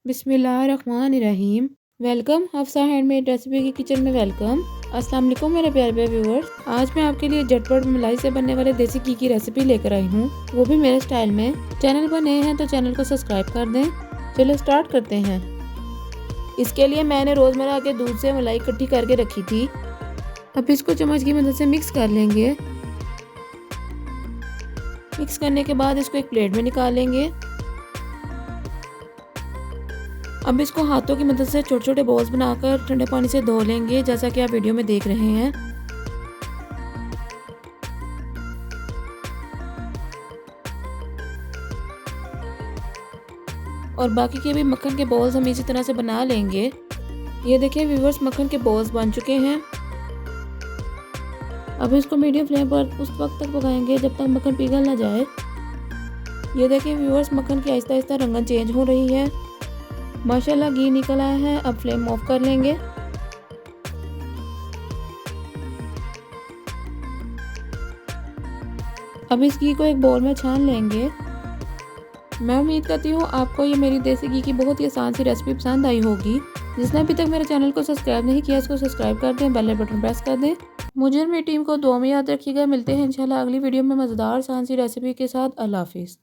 बिस्मिल्लाहिर्रहमानिर्रहीम। Welcome Hafsa handmade recipe की kitchen में वेलकम। अस्सलाम वालेकुम मेरे प्यारे प्यारे व्यूअर्स। आज मैं आपके लिए झटपट मलाई से बनने वाले देसी घी की रेसिपी लेकर आई हूँ, वो भी मेरे स्टाइल में। चैनल पर नए हैं तो चैनल को सब्सक्राइब कर दें। चलो स्टार्ट करते हैं। इसके लिए मैंने रोज़मर्रा के दूध से मलाई इकट्ठी करके रखी थी। अब इसको चम्मच की मदद से मिक्स कर लेंगे। मिक्स करने के बाद इसको एक प्लेट में निकाल लेंगे। अब इसको हाथों की मदद से छोटे छोटे बॉल्स बनाकर ठंडे पानी से धो लेंगे, जैसा कि आप वीडियो में देख रहे हैं। और बाकी के भी मक्खन के बॉल्स हम इसी तरह से बना लेंगे। ये देखिए व्यूअर्स, मक्खन के बॉल्स बन चुके हैं। अब इसको मीडियम फ्लेम पर उस वक्त तक पकाएंगे जब तक मक्खन पिघल ना जाए। ये देखिए व्यूअर्स, मक्खन की आहिस्ता आहिस्ता रंगत चेंज हो रही है। माशाल्लाह घी निकल आया है। अब फ्लेम ऑफ कर लेंगे। अब इस घी को एक बाउल में छान लेंगे। मैं उम्मीद करती हूँ आपको ये मेरी देसी घी की बहुत ही आसान सी रेसिपी पसंद आई होगी। जिसने अभी तक मेरे चैनल को सब्सक्राइब नहीं किया, इसको सब्सक्राइब कर दें, बेल बटन प्रेस कर दें। मुझे और मेरी टीम को दुआ में याद रखिएगा। मिलते हैं इंशाल्लाह अगली वीडियो में मज़ेदार आसान सी रेसिपी के साथ। अल्लाह हाफिज़।